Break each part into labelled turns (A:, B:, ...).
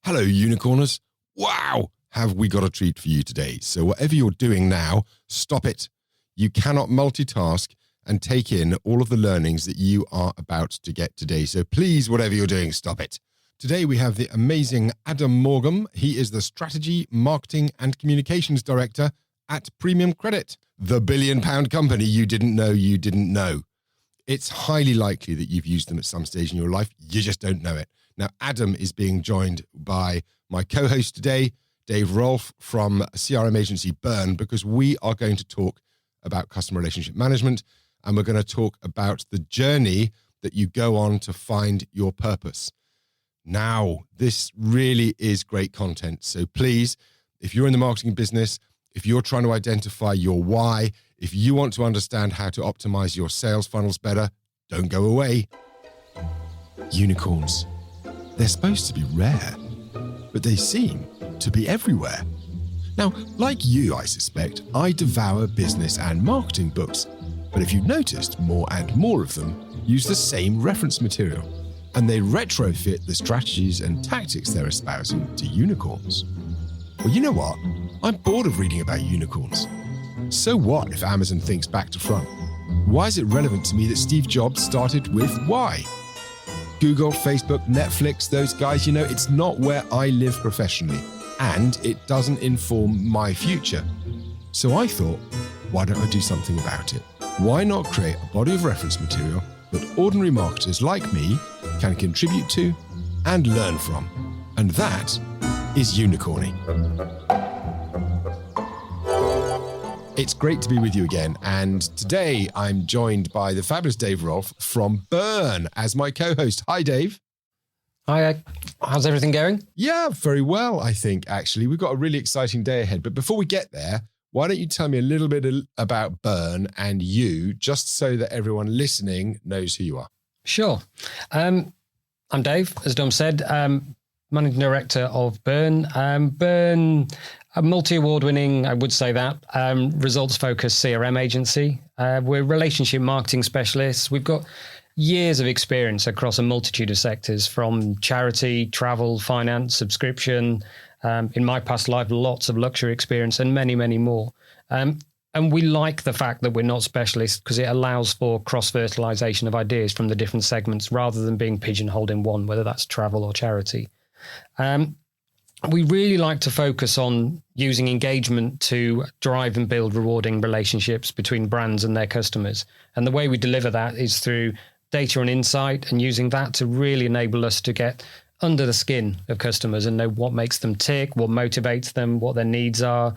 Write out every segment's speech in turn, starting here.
A: Hello, unicorners. Wow, have we got a treat for you today. So whatever you're doing now, stop it. You cannot multitask and take in all of the learnings that you are about to get today. So please, whatever you're doing, stop it. Today we have the amazing Adam Morghem. He is the Strategy, Marketing and Communications Director at Premium Credit, the billion-pound company you didn't know. It's highly likely that you've used them at some stage in your life. You just don't know it. Now, Adam is being joined by my co-host today, Dave Rolfe from CRM agency Burn, because we are going to talk about customer relationship management, and we're going to talk about the journey that you go on to find your purpose. Now, this really is great content. So please, if you're in the marketing business, if you're trying to identify your why, if you want to understand how to optimize your sales funnels better, don't go away. Unicorns. They're supposed to be rare, but they seem to be everywhere. Now, like you, I suspect, I devour business and marketing books, but if you've noticed, more and more of them use the same reference material, and they retrofit the strategies and tactics they're espousing to unicorns. Well, you know what? I'm bored of reading about unicorns. So what if Amazon thinks back to front? Why is it relevant to me that Steve Jobs started with why? Google, Facebook, Netflix, those guys, it's not where I live professionally, and it doesn't inform my future. So I thought, why don't I do something about it? Why not create a body of reference material that ordinary marketers like me can contribute to and learn from? And that is Unicorny. It's great to be with you again, and today I'm joined by the fabulous Dave Rolfe from Burn as my co-host. Hi, Dave.
B: Hi, how's everything going?
A: Yeah, very well, I think, actually. We've got a really exciting day ahead, but before we get there, why don't you tell me a little bit about Burn and you, just so that everyone listening knows who you are?
B: Sure. I'm Dave, as Dom said, Managing Director of Burn. Burn, a multi-award-winning, I would say that, results-focused CRM agency. We're relationship marketing specialists. We've got years of experience across a multitude of sectors, from charity, travel, finance, subscription. In my past life, lots of luxury experience and many, many more. And we like the fact that we're not specialists because it allows for cross-fertilization of ideas from the different segments rather than being pigeonholed in one, whether that's travel or charity. We really like to focus on using engagement to drive and build rewarding relationships between brands and their customers. And the way we deliver that is through data and insight, and using that to really enable us to get under the skin of customers and know what makes them tick, what motivates them, what their needs are,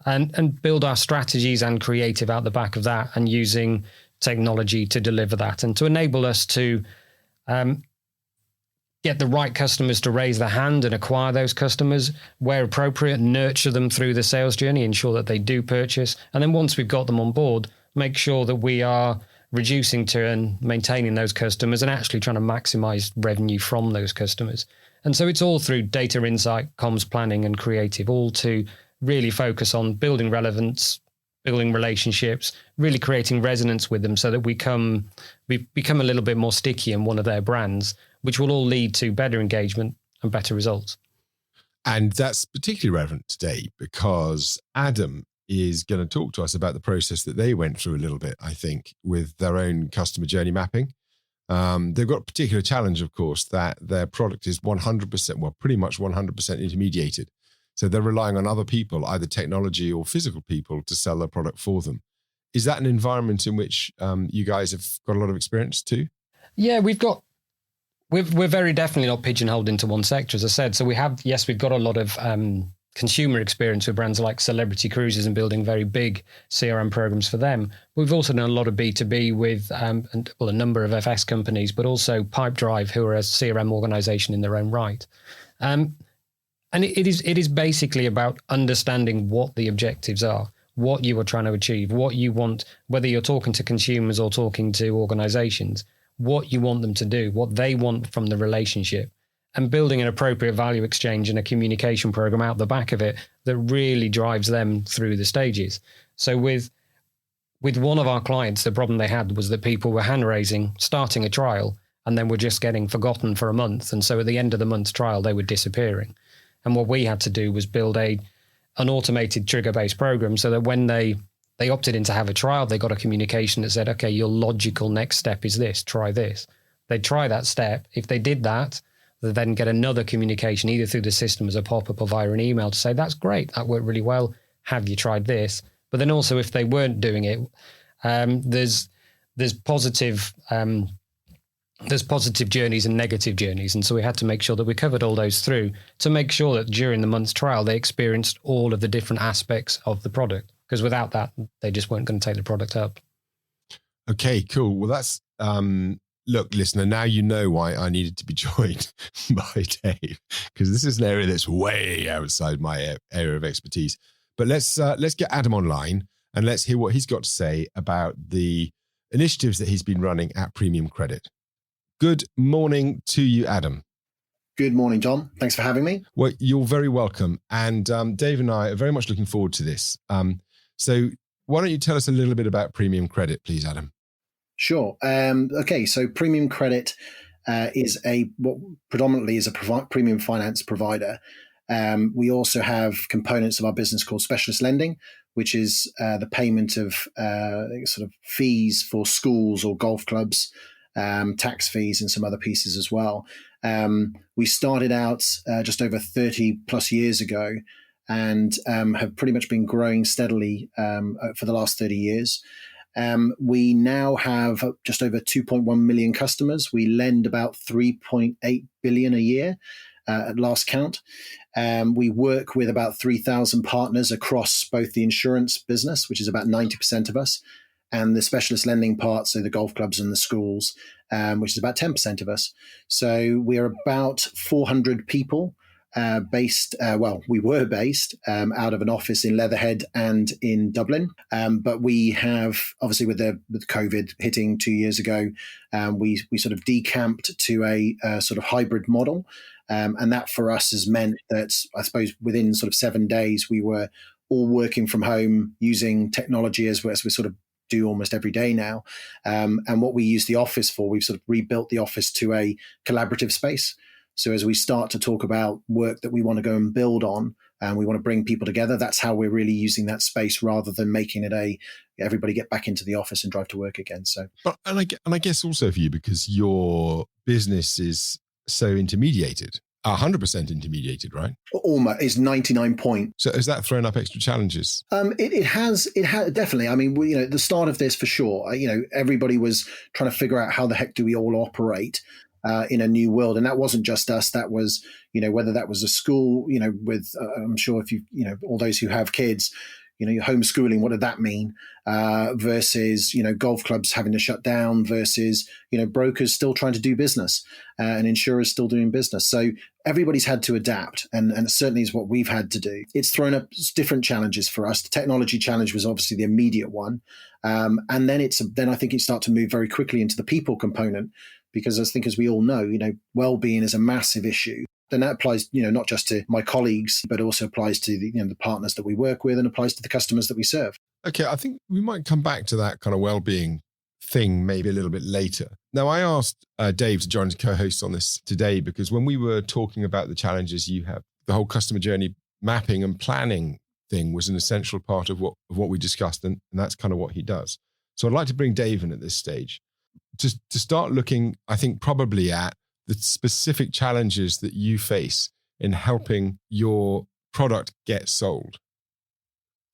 B: and build our strategies and creative out the back of that, and using technology to deliver that and to enable us to get the right customers to raise their hand and acquire those customers where appropriate, nurture them through the sales journey, ensure that they do purchase. And then once we've got them on board, make sure that we are reducing churn, maintaining those customers, and actually trying to maximize revenue from those customers. And so it's all through data insight, comms planning, and creative, all to really focus on building relevance, building relationships, really creating resonance with them so that we become a little bit more sticky in one of their brands, which will all lead to better engagement and better results.
A: And that's particularly relevant today because Adam is going to talk to us about the process that they went through a little bit, I think, with their own customer journey mapping. They've got a particular challenge, of course, that their product is 100%, well, pretty much 100% intermediated. So they're relying on other people, either technology or physical people, to sell their product for them. Is that an environment in which you guys have got a lot of experience too?
B: Yeah, we're very definitely not pigeonholed into one sector, as I said. So we've got a lot of consumer experience with brands like Celebrity Cruises and building very big CRM programs for them. We've also done a lot of B2B with a number of FS companies, but also Pipedrive, who are a CRM organization in their own right. And it is basically about understanding what the objectives are, what you are trying to achieve, what you want, whether you're talking to consumers or talking to organizations, what you want them to do, what they want from the relationship, and building an appropriate value exchange and a communication program out the back of it that really drives them through the stages. So with one of our clients, the problem they had was that people were hand raising, starting a trial, and then were just getting forgotten for a month. And so at the end of the month's trial, they were disappearing. And what we had to do was build an automated trigger-based program so that when they opted in to have a trial, they got a communication that said, okay, your logical next step is this, try this. They'd try that step. If they did that, they then get another communication either through the system as a pop-up or via an email to say, that's great, that worked really well. Have you tried this? But then also if they weren't doing it, there's positive journeys and negative journeys. And so we had to make sure that we covered all those through to make sure that during the month's trial, they experienced all of the different aspects of the product. Because without that, they just weren't going to take the product up.
A: Okay, cool. Well, that's, look, listener, now you know why I needed to be joined by Dave, because this is an area that's way outside my area of expertise. But let's get Adam online and let's hear what he's got to say about the initiatives that he's been running at Premium Credit. Good morning to you, Adam.
C: Good morning, John. Thanks for having me.
A: Well, you're very welcome. And Dave and I are very much looking forward to this. So why don't you tell us a little bit about Premium Credit, please, Adam?
C: Sure. Okay, so Premium Credit is what predominantly is a premium finance provider. We also have components of our business called specialist lending, which is the payment of sort of fees for schools or golf clubs, tax fees and some other pieces as well. We started out just over 30 plus years ago and have pretty much been growing steadily for the last 30 years. We now have just over 2.1 million customers. We lend about 3.8 billion a year at last count. We work with about 3,000 partners across both the insurance business, which is about 90% of us, and the specialist lending part, so the golf clubs and the schools, which is about 10% of us. So we are about 400 people we were based out of an office in Leatherhead and in Dublin. But we have, obviously with COVID hitting 2 years ago, we sort of decamped to a sort of hybrid model. And that for us has meant that, I suppose, within sort of 7 days, we were all working from home using technology as we sort of do almost every day now. And what we use the office for, we've sort of rebuilt the office to a collaborative space. So as we start to talk about work that we want to go and build on, and we want to bring people together, that's how we're really using that space rather than making it everybody get back into the office and drive to work again. So,
A: and I guess also for you, because your business is so intermediated, 100% intermediated, right?
C: Almost, it's 99 point.
A: So has that thrown up extra challenges?
C: It has definitely. I mean, at the start of this for sure, everybody was trying to figure out how the heck do we all operate in a new world. And that wasn't just us. That was, whether that was a school, with, I'm sure if all those who have kids, your homeschooling, what did that mean? Versus, golf clubs having to shut down versus, brokers still trying to do business and insurers still doing business. So everybody's had to adapt, and it certainly is what we've had to do. It's thrown up different challenges for us. The technology challenge was obviously the immediate one. And then I think you start to move very quickly into the people component, because I think, as we all know, well-being is a massive issue. And that applies, not just to my colleagues, but also applies to the partners that we work with and applies to the customers that we serve.
A: Okay, I think we might come back to that kind of well-being thing maybe a little bit later. Now, I asked Dave to join as co-host on this today because when we were talking about the challenges you have, the whole customer journey mapping and planning thing was an essential part of what we discussed, and that's kind of what he does. So I'd like to bring Dave in at this stage to start looking, I think, probably at the specific challenges that you face in helping your product get sold.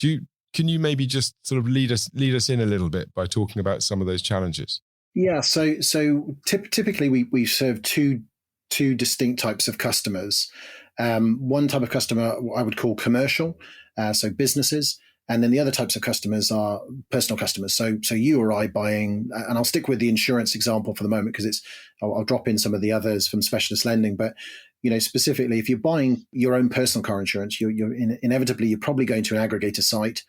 A: Can you maybe just sort of lead us in a little bit by talking about some of those challenges?
C: Yeah. So typically we serve two distinct types of customers. One type of customer I would call commercial, so businesses. And then the other types of customers are personal customers. So you or I buying, and I'll stick with the insurance example for the moment because I'll drop in some of the others from specialist lending. But specifically, if you're buying your own personal car insurance, inevitably you're probably going to an aggregator site.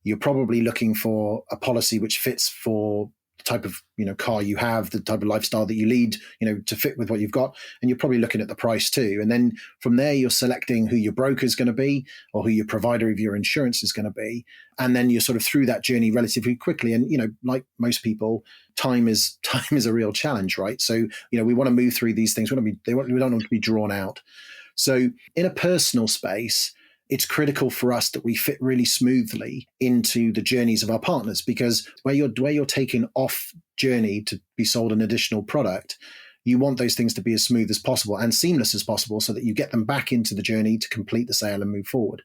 C: You're probably looking for a policy which fits for the type of car you have, the type of lifestyle that you lead, to fit with what you've got, and you're probably looking at the price too. And then from there, you're selecting who your broker is going to be or who your provider of your insurance is going to be, and then you're sort of through that journey relatively quickly. And like most people, time is a real challenge, right? So we want to move through these things. We don't want to be drawn out. So in a personal space, it's critical for us that we fit really smoothly into the journeys of our partners, because where you're taking off journey to be sold an additional product, you want those things to be as smooth as possible and seamless as possible so that you get them back into the journey to complete the sale and move forward.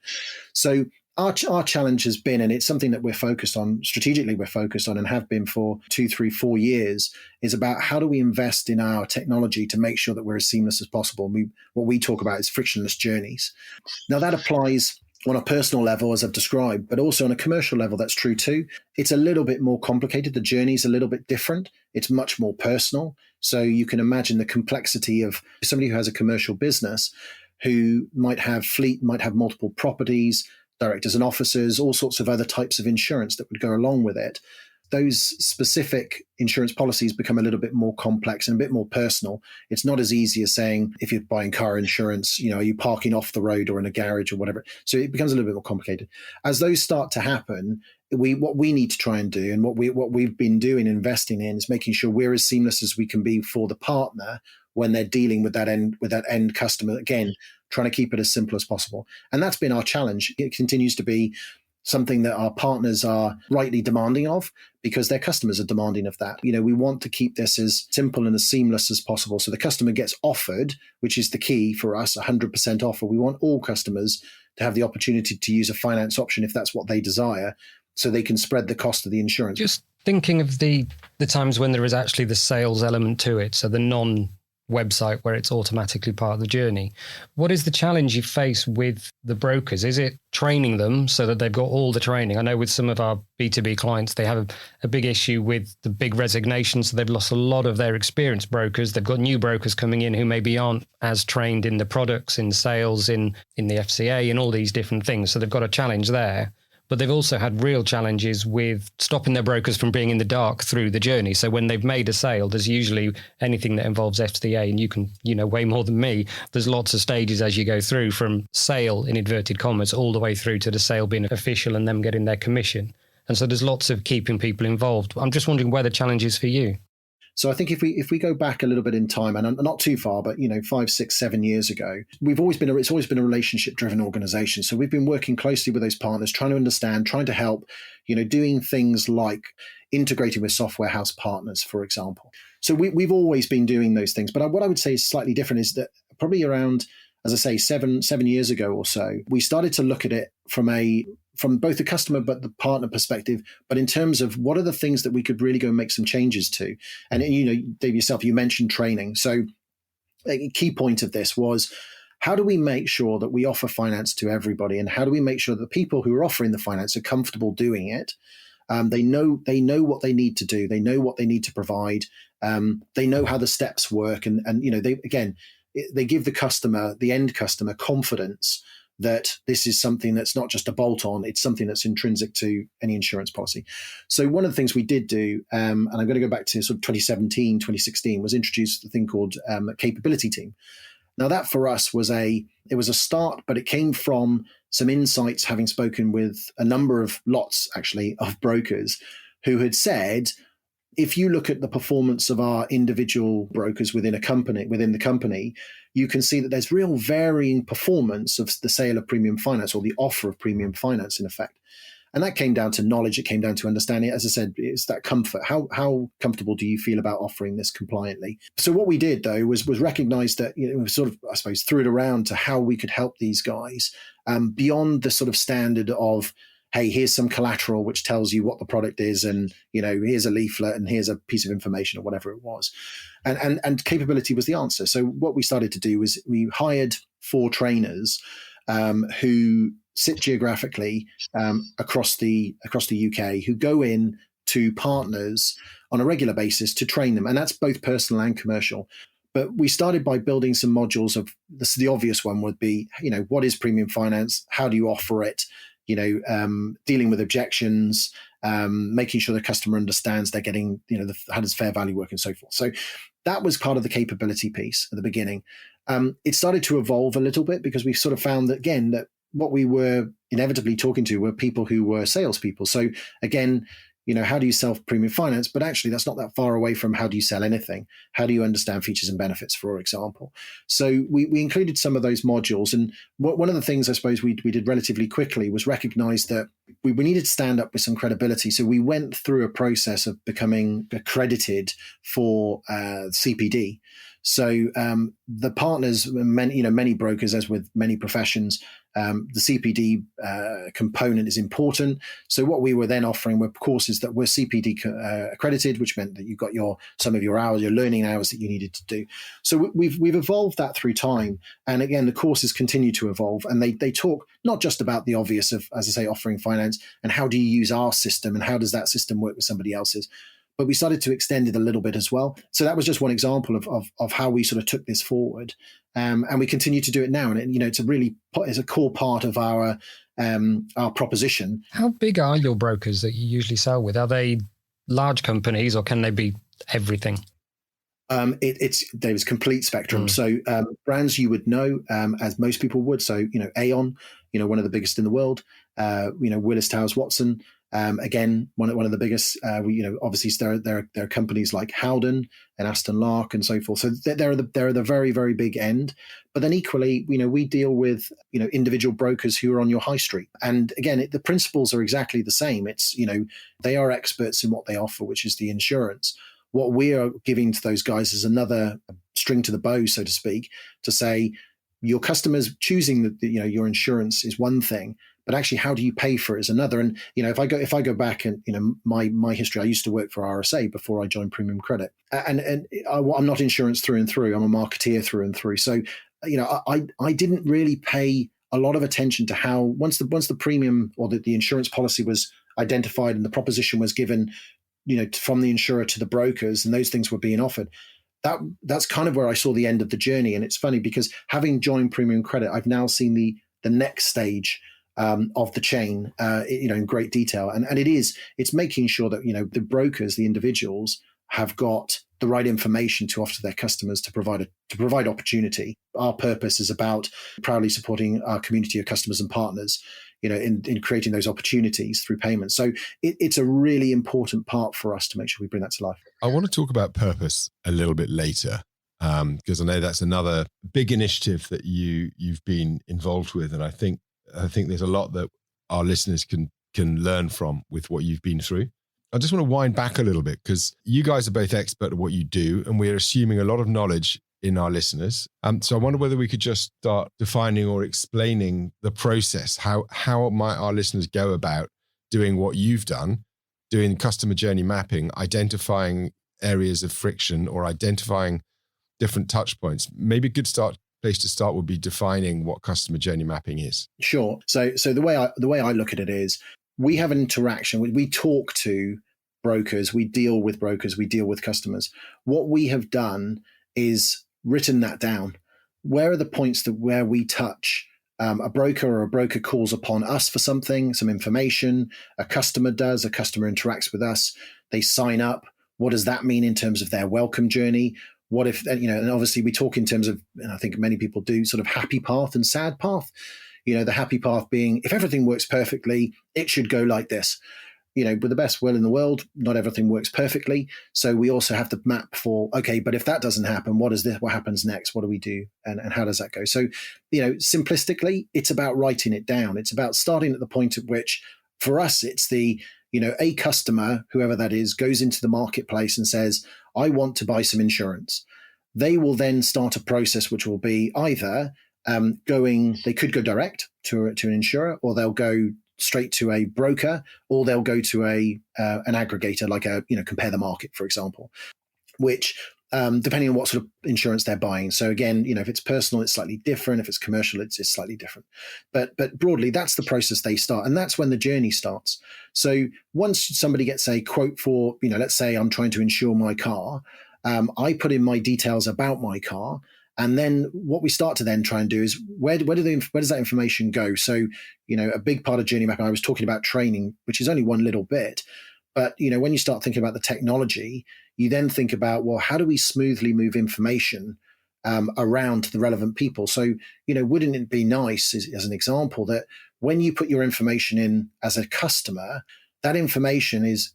C: So our challenge has been, and it's something that we're focused on, strategically we're focused on and have been for 2, 3, 4 years, is about how do we invest in our technology to make sure that we're as seamless as possible. What we talk about is frictionless journeys. Now that applies on a personal level, as I've described, but also on a commercial level, that's true too. It's a little bit more complicated. The journey's a little bit different. It's much more personal. So you can imagine the complexity of somebody who has a commercial business who might have fleet, might have multiple properties, directors and officers, all sorts of other types of insurance that would go along with it. Those specific insurance policies become a little bit more complex and a bit more personal. It's not as easy as saying, if you're buying car insurance, are you parking off the road or in a garage or whatever? So it becomes a little bit more complicated. As those start to happen, what we need to try and do, and what we've been doing, investing in, is making sure we're as seamless as we can be for the partner when they're dealing with that end customer. Again, trying to keep it as simple as possible. And that's been our challenge. It continues to be something that our partners are rightly demanding of, because their customers are demanding of that. We want to keep this as simple and as seamless as possible. So the customer gets offered, which is the key for us, 100% offer. We want all customers to have the opportunity to use a finance option if that's what they desire, so they can spread the cost of the insurance.
B: Just thinking of the times when there is actually the sales element to it, so the non-website where it's automatically part of the journey. What is the challenge you face with the brokers? Is it training them so that they've got all the training? I know with some of our B2B clients, they have a big issue with the big resignation, so they've lost a lot of their experienced brokers. They've got new brokers coming in who maybe aren't as trained in the products, in sales, in the FCA, and all these different things. So they've got a challenge there. But they've also had real challenges with stopping their brokers from being in the dark through the journey. So when they've made a sale, there's usually anything that involves FCA, and you can, way more than me. There's lots of stages as you go through, from sale in inverted commas all the way through to the sale being official and them getting their commission. And so there's lots of keeping people involved. I'm just wondering where the challenge is for you.
C: So I think if we go back a little bit in time, and not too far, but 5, 6, 7 years ago, it's always been a relationship-driven organization. So we've been working closely with those partners, trying to understand, trying to help, doing things like integrating with software house partners, for example. So we've always been doing those things. But what I would say is slightly different is that probably around, as I say, seven years ago or so, we started to look at it from both the customer but the partner perspective, but in terms of what are the things that we could really go and make some changes to. And Dave, yourself, you mentioned training. So a key point of this was, how do we make sure that we offer finance to everybody, and how do we make sure that the people who are offering the finance are comfortable doing it? They know what they need to do. They know what they need to provide. They know how the steps work, and they give the end customer confidence that this is something that's not just a bolt-on, it's something that's intrinsic to any insurance policy. So one of the things we did do, and I'm going to go back to sort of 2017, 2016, was introduce the thing called a capability team. Now that for us was a start, but it came from some insights, having spoken with a number of of brokers who had said, if you look at the performance of our individual brokers within the company, you can see that there's real varying performance of the sale of premium finance, or the offer of premium finance, in effect. And that came down to knowledge. It came down to understanding. As I said, it's that comfort. How comfortable do you feel about offering this compliantly? So what we did, though, was recognize that, we sort of, I suppose, threw it around to how we could help these guys beyond the sort of standard of, hey, here's some collateral which tells you what the product is, and here's a leaflet, and here's a piece of information, or whatever it was. And capability was the answer. So what we started to do was we hired 4 trainers who sit geographically across the UK, who go in to partners on a regular basis to train them, and that's both personal and commercial. But we started by building some modules of this. The obvious one would be, what is premium finance? How do you offer it? Dealing with objections, making sure the customer understands they're getting, how does fair value work, and so forth. So that was part of the capability piece at the beginning. It started to evolve a little bit, because we sort of found that, again, that what we were inevitably talking to were people who were salespeople. So again, how do you sell premium finance? But actually, that's not that far away from how do you sell anything? How do you understand features and benefits, for example? So we included some of those modules. And one of the things I suppose we did relatively quickly was recognize that we needed to stand up with some credibility. So we went through a process of becoming accredited for CPD. So the partners, many brokers, as with many professions, the CPD component is important. So what we were then offering were courses that were CPD accredited, which meant that you got some of your hours, your learning hours that you needed to do. So we've evolved that through time. And again, the courses continue to evolve, and they talk not just about the obvious of, as I say, offering finance and how do you use our system and how does that system work with somebody else's. But we started to extend it a little bit as well. So that was just one example of how we sort of took this forward. And we continue to do it now. And, it's a core part of our proposition.
B: How big are your brokers that you usually sell with? Are they large companies or can they be everything?
C: There's complete spectrum. So brands you would know, as most people would. So, Aon, one of the biggest in the world, Willis Towers Watson, again, one of the biggest, obviously there are companies like Howden and Aston Lark and so forth. So they're the very, very big end. But then equally, we deal with, individual brokers who are on your high street. And again, the principles are exactly the same. It's, they are experts in what they offer, which is the insurance. What we are giving to those guys is another string to the bow, so to speak, to say your customers choosing your insurance is one thing, but actually how do you pay for it is another. And if I go back and my history, I used to work for RSA before I joined Premium Credit, and I'm not insurance through and through. I'm a marketeer through and through. So I didn't really pay a lot of attention to how once the premium or the insurance policy was identified and the proposition was given, from the insurer to the brokers, and those things were being offered. That's kind of where I saw the end of the journey. And it's funny because having joined Premium Credit, I've now seen the next stage of the chain, in great detail. And it's making sure that, the brokers, the individuals have got the right information to offer to their customers to provide opportunity. Our purpose is about proudly supporting our community of customers and partners, in creating those opportunities through payments. So it's a really important part for us to make sure we bring that to life.
A: I want to talk about purpose a little bit later, because I know that's another big initiative that you've been involved with. And I think there's a lot that our listeners can learn from with what you've been through. I just want to wind back a little bit because you guys are both expert at what you do, and we're assuming a lot of knowledge in our listeners. So I wonder whether we could just start defining or explaining the process. How might our listeners go about doing what you've done, doing customer journey mapping, identifying areas of friction or identifying different touch points? Maybe a good place to start would be defining what customer journey mapping is.
C: Sure. So the way I look at it is we have an interaction. We talk to brokers, we deal with brokers, we deal with customers. What we have done is written that down. Where are the points where we touch? A broker calls upon us for some information. A customer interacts with us. They sign up. What does that mean in terms of their welcome journey? What if, and obviously we talk in terms of, and I think many people do, sort of happy path and sad path. The happy path being, if everything works perfectly, it should go like this. With the best will in the world, not everything works perfectly. So we also have to map for, okay, but if that doesn't happen, what happens next? What do we do? And how does that go? So, simplistically, it's about writing it down. It's about starting at the point at which, for us, it's a customer, whoever that is, goes into the marketplace and says, I want to buy some insurance. They will then start a process which will be either they could go direct to an insurer, or they'll go straight to a broker, or they'll go to an aggregator like Compare the Market, for example, which depending on what sort of insurance they're buying. So again, if it's personal, it's slightly different. If it's commercial, it's slightly different. But broadly, that's the process they start, and that's when the journey starts. So once somebody gets a quote for, let's say I'm trying to insure my car, I put in my details about my car. And then what we start to then try and do is where does that information go? So, a big part of journey mapping, I was talking about training, which is only one little bit. But, when you start thinking about the technology, you then think about, well, how do we smoothly move information around to the relevant people? So, wouldn't it be nice, as an example, that when you put your information in as a customer, that information is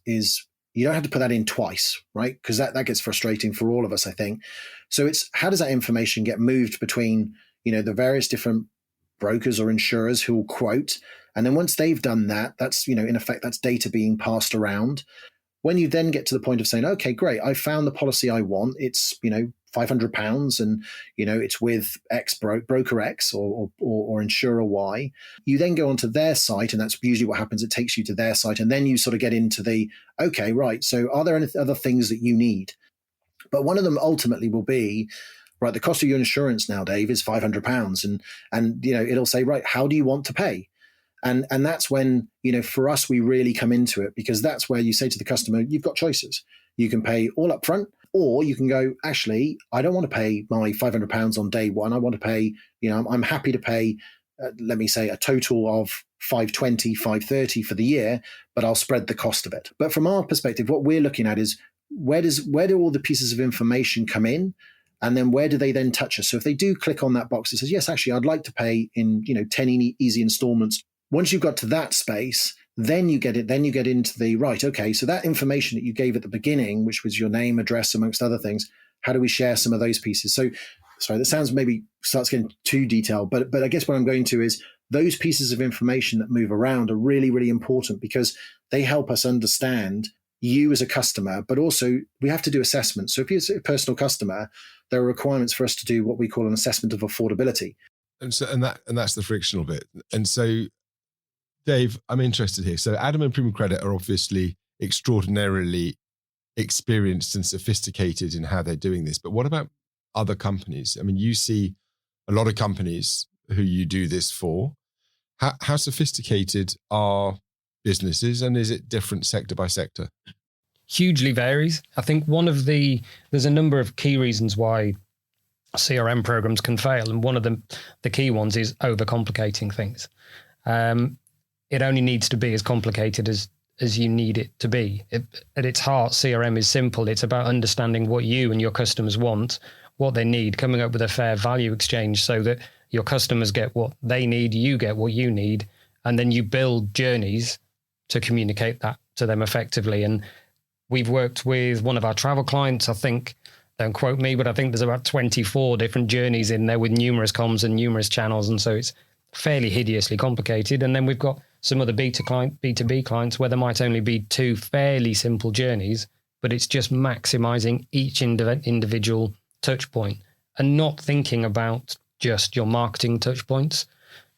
C: you don't have to put that in twice, right? Because that gets frustrating for all of us, I think. So it's how does that information get moved between, the various different brokers or insurers who will quote. And then once they've done that, that's, in effect, that's data being passed around. When you then get to the point of saying, okay, great, I found the policy I want. It's, £500 and, it's with X broker X or insurer Y. You then go onto their site, and that's usually what happens. It takes you to their site. And then you sort of get into okay, right. So are there any other things that you need? But one of them ultimately will be, right, the cost of your insurance now, Dave, is £500. And it'll say, right, how do you want to pay? And that's when, for us, we really come into it, because that's where you say to the customer, you've got choices. You can pay all up front, or you can go, actually, I don't want to pay my £500 on day one. I want to pay, I'm happy to pay, let me say, a total of $520, $530 for the year, but I'll spread the cost of it. But from our perspective, what we're looking at is where do all the pieces of information come in? And then where do they then touch us? So if they do click on that box that says, yes, actually, I'd like to pay in 10 easy installments. Once you've got to that space, then you get into the right. Okay, so that information that you gave at the beginning, which was your name, address, amongst other things, how do we share some of those pieces? So, sorry, that sounds maybe starts getting too detailed, but I guess what I'm going to is those pieces of information that move around are really, really important, because they help us understand you as a customer, but also we have to do assessments. So if you're a personal customer, there are requirements for us to do what we call an assessment of affordability.
A: And that's the frictional bit. And so, Dave, I'm interested here. So Adam and Premium Credit are obviously extraordinarily experienced and sophisticated in how they're doing this. But what about other companies? I mean, you see a lot of companies who you do this for. How sophisticated are businesses, and is it different sector by sector?
B: Hugely varies. I think there's a number of key reasons why CRM programs can fail. And one of the key ones is overcomplicating things. It only needs to be as complicated as you need it to be. At its heart, CRM is simple. It's about understanding what you and your customers want, what they need, coming up with a fair value exchange so that your customers get what they need, you get what you need, and then you build journeys to communicate that to them effectively. And we've worked with one of our travel clients, I think, don't quote me, but I think there's about 24 different journeys in there with numerous comms and numerous channels. And so it's fairly hideously complicated. And then we've got some other B2B clients where there might only be 2 fairly simple journeys, but it's just maximizing each individual touch point and not thinking about just your marketing touch points.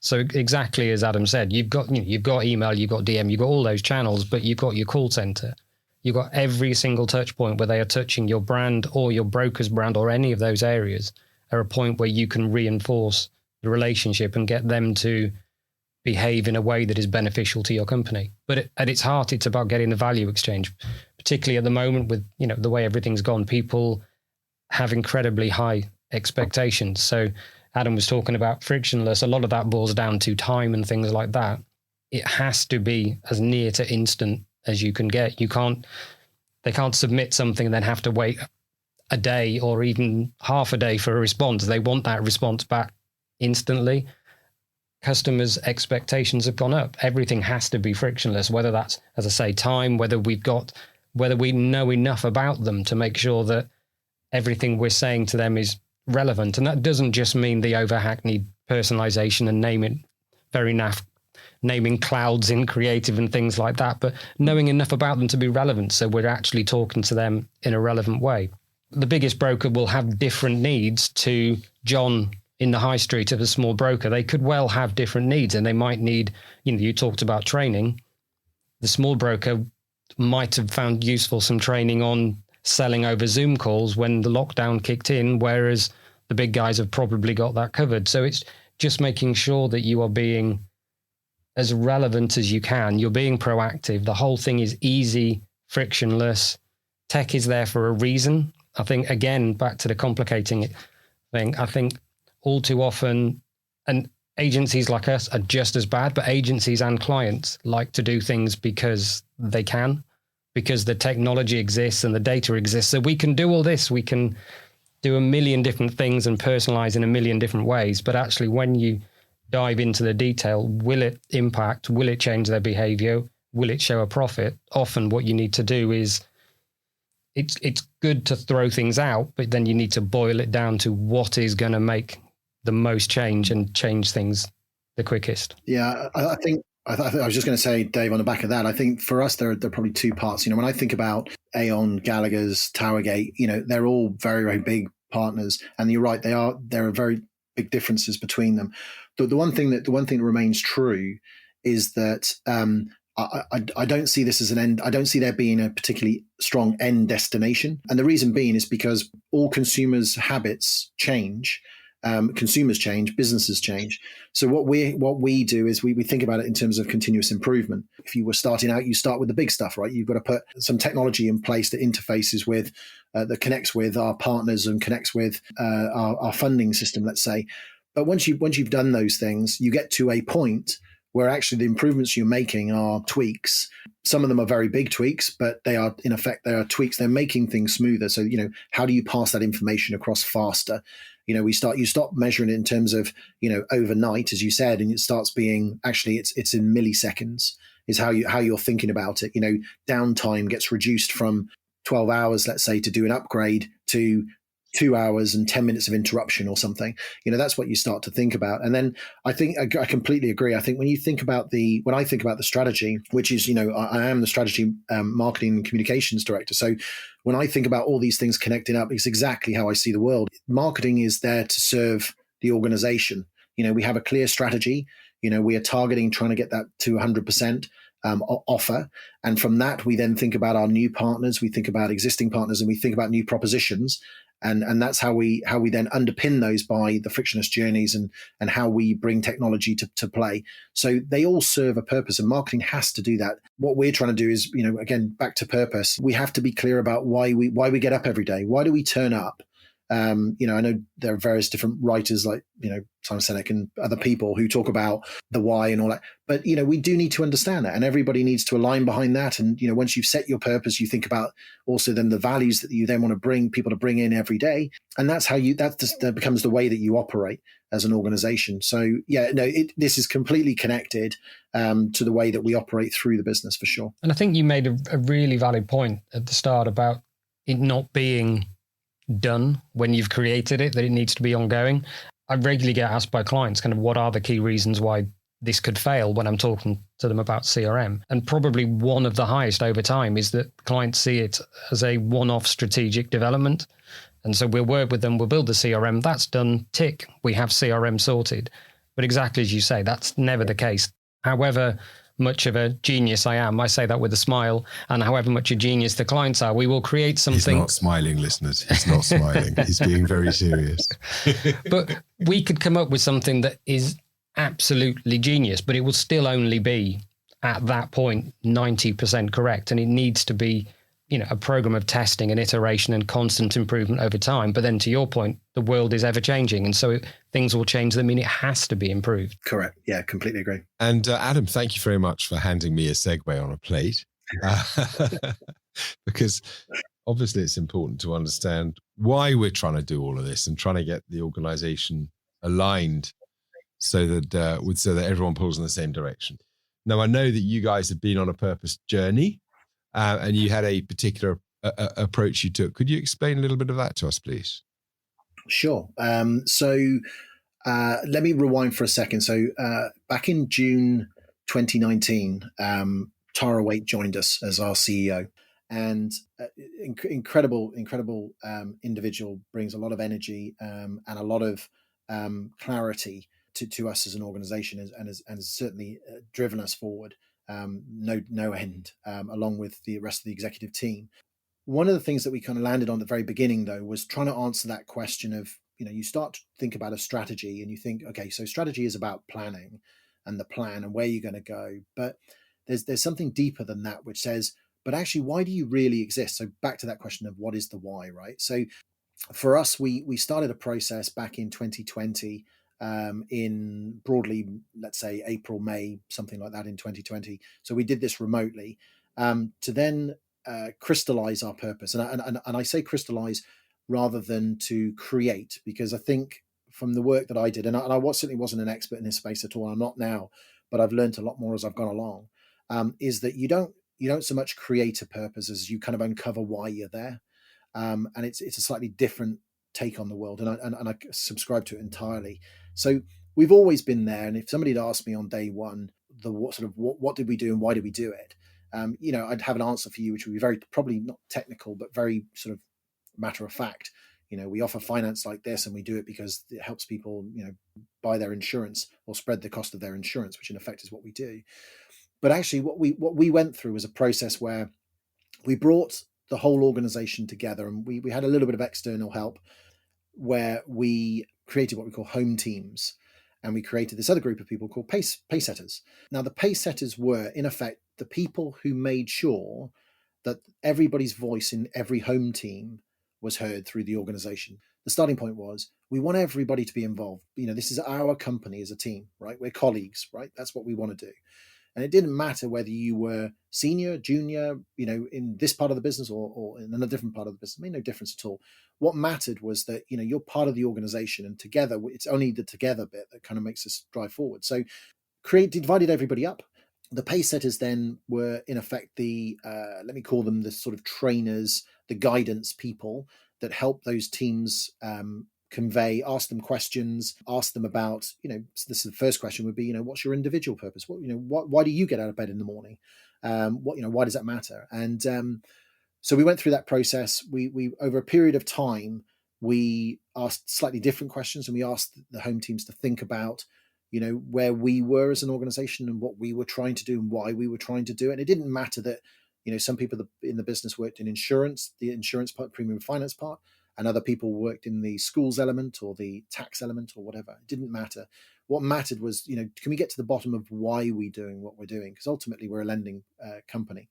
B: So exactly as Adam said, you've got email, you've got DM, you've got all those channels, but you've got your call center. You've got every single touch point where they are touching your brand or your broker's brand or any of those areas are a point where you can reinforce the relationship and get them to behave in a way that is beneficial to your company. But at its heart, it's about getting the value exchange, particularly at the moment with, the way everything's gone. People have incredibly high expectations. So Adam was talking about frictionless. A lot of that boils down to time and things like that. It has to be as near to instant as you can get. They can't submit something and then have to wait a day or even half a day for a response. They want that response back instantly. Customers' expectations have gone up. Everything has to be frictionless, whether that's, as I say, time, whether we know enough about them to make sure that everything we're saying to them is relevant. And that doesn't just mean the over-hackneyed personalization and naming clouds in creative and things like that, but knowing enough about them to be relevant. So we're actually talking to them in a relevant way. The biggest broker will have different needs to John in the high street of a small broker. They could well have different needs, and they might need, you talked about training. The small broker might have found useful some training on selling over Zoom calls when the lockdown kicked in, whereas the big guys have probably got that covered. So it's just making sure that you are being as relevant as you can. You're being proactive. The whole thing is easy, frictionless. Tech is there for a reason. I think, again, back to the complicating thing, I think all too often, and agencies like us are just as bad, but agencies and clients like to do things because they can, because the technology exists and the data exists. So we can do all this. We can do a million different things and personalize in a million different ways. But actually, when you dive into the detail, will it impact? Will it change their behavior? will it show a profit? Often what you need to do is it's good to throw things out, but then you need to boil it down to what is going to make the most change and change things the quickest.
C: Yeah, I think I was just going to say, Dave, on the back of that, I think for us, there are probably two parts. When I think about Aon, Gallagher's, Towergate, they're all very, very big partners. And you're right, there are very big differences between them. The one thing that remains true is that I don't see this as an end. I don't see there being a particularly strong end destination. And the reason being is because all consumers' habits change. Consumers change, businesses change. So what we do is we think about it in terms of continuous improvement. If you were starting out, you start with the big stuff, right? You've got to put some technology in place that interfaces with, that connects with our partners and connects with our funding system, let's say. But once you've done those things, you get to a point where actually the improvements you're making are tweaks. Some of them are very big tweaks, but they are, in effect, they are tweaks. They're making things smoother. So, how do you pass that information across faster? You stop measuring it in terms of, overnight, as you said, and it starts being actually it's in milliseconds is how you're thinking about it. Downtime gets reduced from 12 hours, let's say, to do an upgrade to 2 hours and 10 minutes of interruption or something. That's what you start to think about. And then I think I completely agree. I think when I think about the strategy, which is, I am the strategy, marketing and communications director. So when I think about all these things connecting up, it's exactly how I see the world. Marketing is there to serve the organization. We have a clear strategy. We are targeting trying to get that to 100%. Offer. And from that, we then think about our new partners, we think about existing partners, and we think about new propositions. And that's how we then underpin those by the frictionless journeys and how we bring technology to play. So they all serve a purpose, and marketing has to do that. What we're trying to do is, again, back to purpose. We have to be clear about why we get up every day. Why do we turn up? I know there are various different writers like, Simon Sinek and other people who talk about the why and all that. But, we do need to understand that, and everybody needs to align behind that. And, once you've set your purpose, you think about also then the values that you then want to bring people to bring in every day. And that's how that becomes the way that you operate as an organization. So, this is completely connected to the way that we operate through the business for sure.
B: And I think you made a really valid point at the start about it not being done when you've created it, that it needs to be ongoing. I regularly get asked by clients kind of what are the key reasons why this could fail when I'm talking to them about CRM. And probably one of the highest over time is that clients see it as a one-off strategic development. And so we'll work with them, we'll build the CRM, that's done, tick, we have CRM sorted. But exactly as you say, that's never the case. However much of a genius I am, I say that with a smile, and however much a genius the clients are, we will create something.
A: He's not smiling, listeners. He's not smiling. He's being very serious.
B: But we could come up with something that is absolutely genius, but it will still only be at that point 90% correct. And it needs to be, a program of testing and iteration and constant improvement over time. But then to your point, the world is ever changing. And so things will change. I mean, it has to be improved.
C: Correct. Yeah, completely agree.
A: And Adam, thank you very much for handing me a Selbey on a plate. Because obviously it's important to understand why we're trying to do all of this and trying to get the organization aligned so that everyone pulls in the same direction. Now, I know that you guys have been on a purpose journey. And you had a particular approach you took. Could you explain a little bit of that to us, please?
C: Sure. So let me rewind for a second. So back in June 2019, Tara Waite joined us as our CEO. And incredible individual, brings a lot of energy and a lot of clarity to us as an organization, and has certainly driven us forward. No end, along with the rest of the executive team. One of the things that we kind of landed on at the very beginning, though, was trying to answer that question of, you start to think about a strategy and you think, okay, so strategy is about planning and the plan and where you're going to go. But there's something deeper than that, which says, but actually, why do you really exist? So back to that question of what is the why, right? So for us, we started a process back in 2020, in broadly, let's say April, May, something like that in 2020. So we did this remotely to then crystallize our purpose. And I say crystallize rather than to create, because I think from the work that I did, and I certainly wasn't an expert in this space at all. I'm not now, but I've learned a lot more as I've gone along. is that you don't so much create a purpose as you kind of uncover why you're there. And it's a slightly different take on the world, and I subscribe to it entirely. So we've always been there. And if somebody had asked me on day one, what did we do and why did we do it, I'd have an answer for you, which would be very, probably not technical, but very sort of matter of fact. We offer finance like this, and we do it because it helps people, buy their insurance or spread the cost of their insurance, which in effect is what we do. But actually, what we went through was a process where we brought the whole organization together, and we had a little bit of external help, where we created what we call home teams, and we created this other group of people called pace setters. Now, the pace setters were in effect the people who made sure that everybody's voice in every home team was heard through the organization. The starting point was, we want everybody to be involved. This is our company as a team, right? We're colleagues, right? That's what we want to do. And it didn't matter whether you were senior, junior, in this part of the business or in another different part of the business. It made no difference at all. What mattered was that, you're part of the organization, and together, it's only the together bit that kind of makes us drive forward. So divided everybody up. The pace setters then were in effect the, let me call them the sort of trainers, the guidance people that help those teams ask them questions, ask them about, so this is the first question would be, what's your individual purpose? Why do you get out of bed in the morning? Why does that matter? And so we went through that process. We over a period of time, we asked slightly different questions, and we asked the home teams to think about, where we were as an organization and what we were trying to do and why we were trying to do it. And it didn't matter that, some people in the business worked in insurance, the insurance part, premium finance part, and other people worked in the schools element or the tax element or whatever. It didn't matter. What mattered was, can we get to the bottom of why we're doing what we're doing? Because ultimately we're a lending company.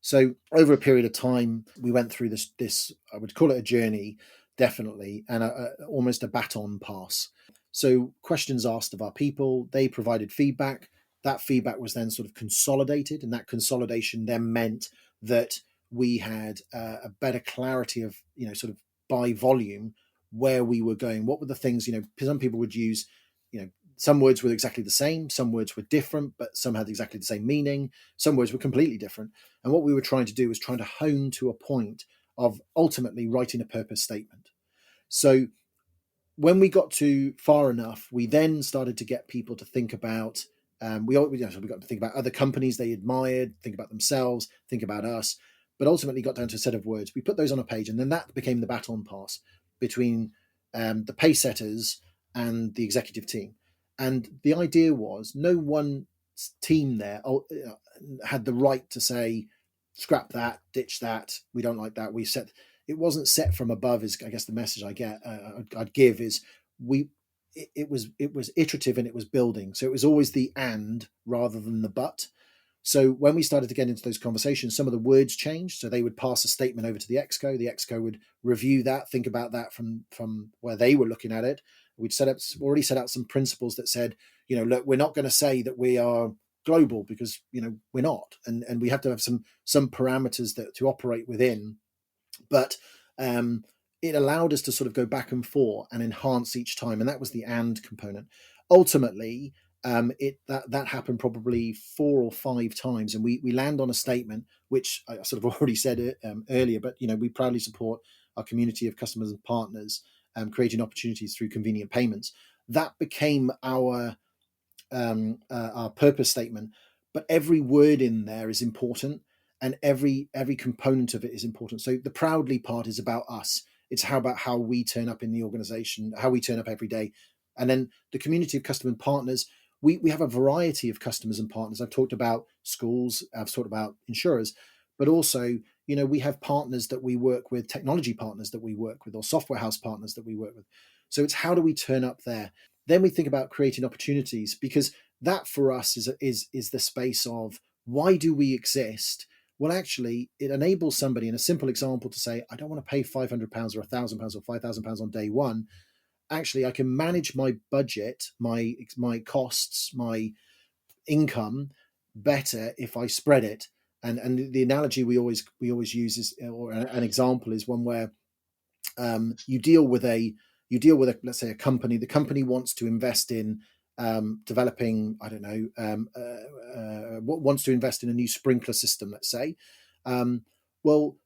C: So over a period of time, we went through this I would call it a journey, definitely, and almost a baton pass. So questions asked of our people, they provided feedback. That feedback was then sort of consolidated, and that consolidation then meant that we had a better clarity of, sort of by volume, where we were going. What were the things, some people would use, some words were exactly the same, some words were different, but some had exactly the same meaning. Some words were completely different. And what we were trying to do was trying to hone to a point of ultimately writing a purpose statement. So when we got to far enough, we then started to get people to think about, we got to think about other companies they admired, think about themselves, think about us, but ultimately got down to a set of words. We put those on a page, and then that became the baton pass between the pace setters and the executive team. And the idea was no one team there had the right to say, scrap that, ditch that, we don't like that. It wasn't set from above, is I guess the message I'd give is it was iterative, and it was building. So it was always the and rather than the but. So when we started to get into those conversations, some of the words changed. So they would pass a statement over to the exco. The exco would review that, think about that from where they were looking at it. We'd already set out some principles that said, look, we're not going to say that we are global, because, we're not. And we have to have some parameters that to operate within. But it allowed us to sort of go back and forth and enhance each time. And that was the and component. Ultimately, that happened probably 4 or 5 times, and we land on a statement which I sort of already said earlier, but we proudly support our community of customers and partners, creating opportunities through convenient payments. That became our purpose statement, but every word in there is important, and every component of it is important. So the proudly part is about us. It's about how we turn up in the organization, how we turn up every day. And then the community of customer and partners, we have a variety of customers and partners. I've talked about schools, I've talked about insurers, but also, we have partners that we work with, technology partners that we work with, or software house partners that we work with. So it's how do we turn up there? Then we think about creating opportunities, because that for us is the space of, why do we exist? Well, actually, it enables somebody, in a simple example, to say, I don't want to pay £500 or £1,000 or £5,000 on day one. Actually, I can manage my budget, my costs, my income better if I spread it. And the analogy we always use is, or an example is one where you deal with a let's say a company. The company wants to invest in developing, I don't know, wants to invest in a new sprinkler system, let's say, well,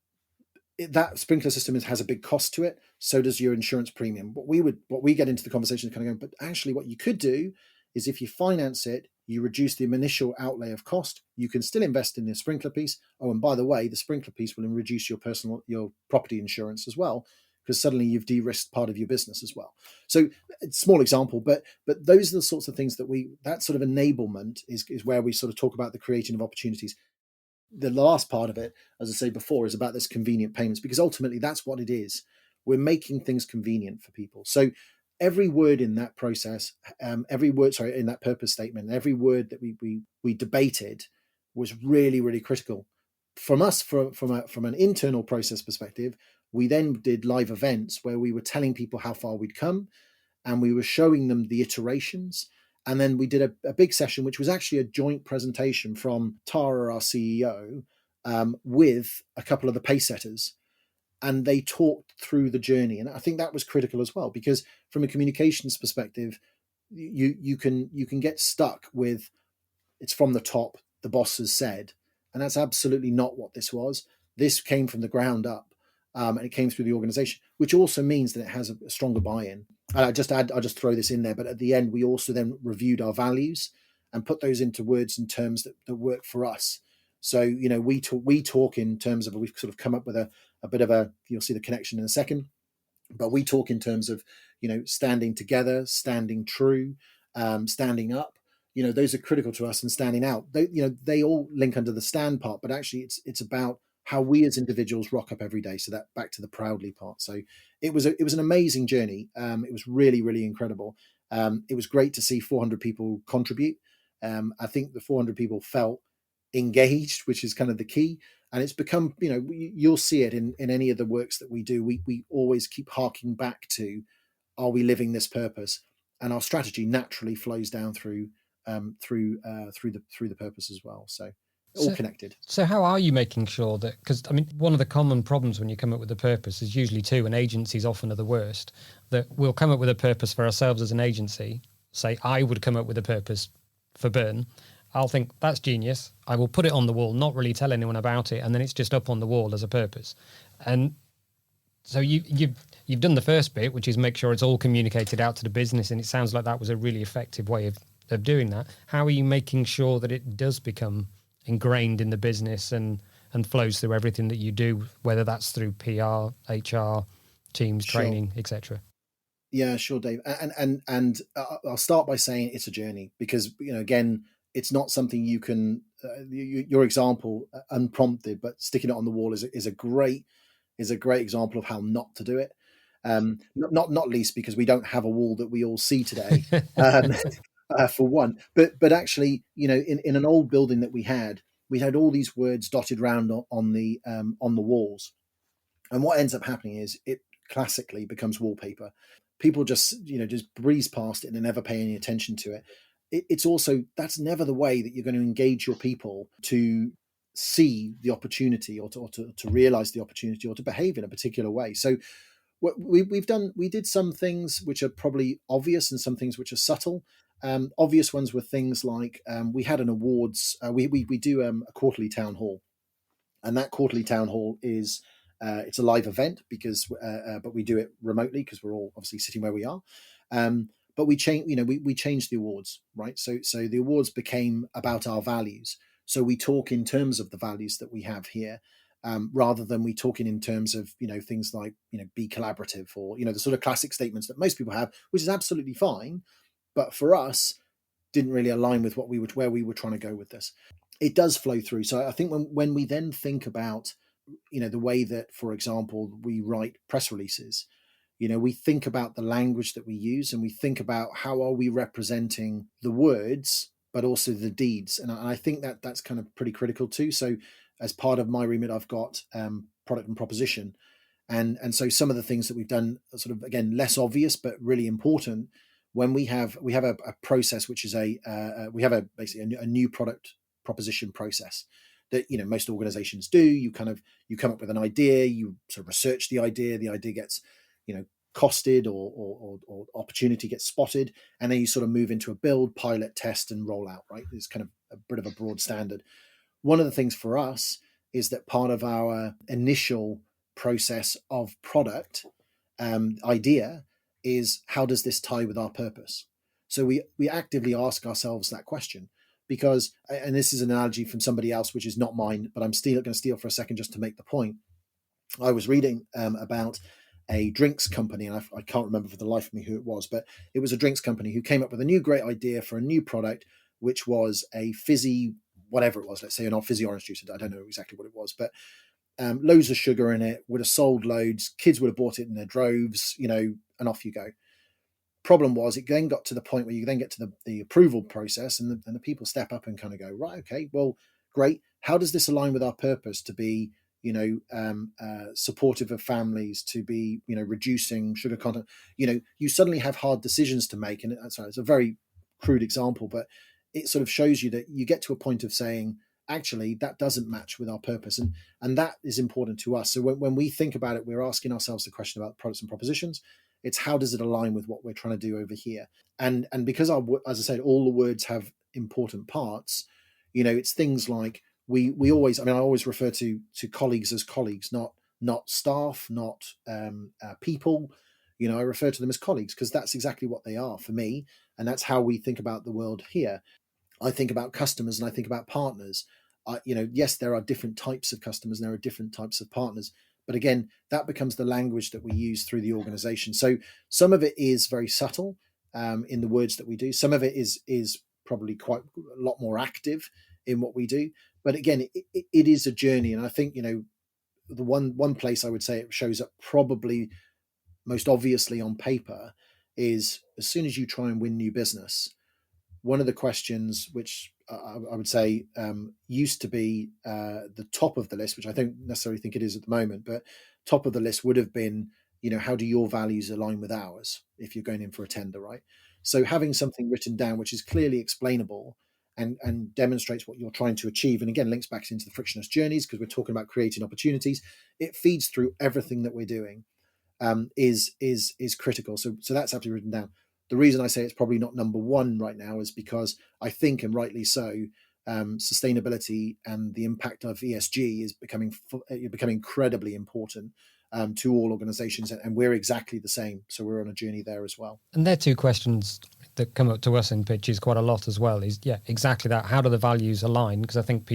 C: that sprinkler system has a big cost to it. So does your insurance premium. What we get into the conversation is kind of going, but actually what you could do is if you finance it, you reduce the initial outlay of cost. You can still invest in the sprinkler piece. Oh, and by the way, the sprinkler piece will reduce your property insurance as well, because suddenly you've de-risked part of your business as well. So it's a small example, but those are the sorts of things that sort of enablement is where we sort of talk about the creating of opportunities. The last part of it, as I say before, is about this convenient payments, because ultimately that's what it is. We're making things convenient for people. So every word in that process, in that purpose statement, every word that we debated was really, really critical. From us, from an internal process perspective, we then did live events where we were telling people how far we'd come, and we were showing them the iterations. And then we did a big session, which was actually a joint presentation from Tara, our CEO, with a couple of the pace setters. And they talked through the journey. And I think that was critical as well, because from a communications perspective, you can get stuck with, it's from the top, the boss has said. And that's absolutely not what this was. This came from the ground up. And it came through the organization, which also means that it has a stronger buy-in. And I'll just throw this in there, but at the end, we also then reviewed our values and put those into words and terms that work for us. So, we talk in terms of, we've sort of come up with a bit of you'll see the connection in a second, but we talk in terms of, standing together, standing true, standing up. Those are critical to us, and standing out. They all link under the stand part, but actually it's about how we as individuals rock up every day. So that back to the proudly part. So it was an amazing journey. It was really, really incredible. It was great to see 400 people contribute. I think the 400 people felt engaged, which is kind of the key. And it's become, you'll see it in any of the works that we do. We always keep harking back to, are we living this purpose? And our strategy naturally flows down through the purpose as well. So all connected.
B: So how are you making sure that, because one of the common problems when you come up with a purpose is usually two, and agencies often are the worst, that we'll come up with a purpose for ourselves as an agency. Say I would come up with a purpose for Burn. I'll think that's genius. I will put it on the wall, not really tell anyone about it. And then it's just up on the wall as a purpose. And so you've done the first bit, which is make sure it's all communicated out to the business. And it sounds like that was a really effective way of doing that. How are you making sure that it does become ingrained in the business and flows through everything that you do, whether that's through PR, HR, teams, training, etc.?
C: Yeah, sure, Dave. And I'll start by saying it's a journey, because again, it's not something you can. Your example, unprompted, but sticking it on the wall is a great example of how not to do it. Not least because we don't have a wall that we all see today. For one, but actually, in an old building that we had all these words dotted around on the walls, and what ends up happening is it classically becomes wallpaper. People just breeze past it and never pay any attention to it. It's also, that's never the way that you're going to engage your people to see the opportunity, or to realize the opportunity, or to behave in a particular way. So what we did some things which are probably obvious and some things which are subtle. Obvious ones were things like we had an awards. We do a quarterly town hall, and that quarterly town hall is it's a live event but we do it remotely because we're all obviously sitting where we are. But we changed the awards, right? So the awards became about our values. So we talk in terms of the values that we have here, rather than we talking in terms of things like be collaborative, or the sort of classic statements that most people have, which is absolutely fine, but for us didn't really align with where we were trying to go with this. It does flow through. So I think when we then think about the way that, for example, we write press releases, we think about the language that we use, and we think about how are we representing the words, but also the deeds. And I think that's kind of pretty critical too. So as part of my remit, I've got product and proposition. And so some of the things that we've done are sort of, again, less obvious, but really important. When we have a process, which is basically a new product proposition process that, most organizations do. You come up with an idea, you sort of research the idea gets, costed or opportunity gets spotted, and then you sort of move into a build, pilot, test, and roll out, right? It's kind of a bit of a broad standard. One of the things for us is that part of our initial process of product idea is, how does this tie with our purpose? So we actively ask ourselves that question, because, and this is an analogy from somebody else, which is not mine, but I'm still going to steal for a second just to make the point. I was reading about a drinks company, and I can't remember for the life of me who it was, but it was a drinks company who came up with a new great idea for a new product, which was a fizzy, whatever it was, let's say an fizzy orange juice. I don't know exactly what it was, but loads of sugar in it, would have sold loads, kids would have bought it in their droves, and off you go. Problem was, it then got to the point where you then get to the approval process, and the people step up and kind of go, right, okay, well, great. How does this align with our purpose to be, supportive of families, to be, reducing sugar content? You suddenly have hard decisions to make. And sorry, it's a very crude example, but it sort of shows you that you get to a point of saying, actually, that doesn't match with our purpose. And that is important to us. So when we think about it, we're asking ourselves the question about products and propositions. It's, how does it align with what we're trying to do over here? And because as I said, all the words have important parts. It's things like, we always, I always refer to colleagues as colleagues, not staff, not people. I refer to them as colleagues because that's exactly what they are for me, and that's how we think about the world here. I think about customers and I think about partners. Yes, there are different types of customers and there are different types of partners, but again, that becomes the language that we use through the organization. So some of it is very subtle in the words that we do. Some of it is probably quite a lot more active in what we do. But again, it is a journey. And I think, the one place I would say it shows up probably most obviously on paper is, as soon as you try and win new business, one of the questions which I would say used to be the top of the list, which I don't necessarily think it is at the moment, but top of the list would have been, how do your values align with ours if you're going in for a tender, right? So having something written down which is clearly explainable and demonstrates what you're trying to achieve, and again links back into the frictionless journeys, because we're talking about creating opportunities, it feeds through everything that we're doing, is critical. So that's absolutely written down. The reason I say it's probably not number one right now is because I think, and rightly so, sustainability and the impact of ESG is becoming incredibly important to all organizations, and we're exactly the same. So we're on a journey there as well.
B: And they're two questions that come up to us in pitches quite a lot as well, is, exactly that. How do the values align? Because I think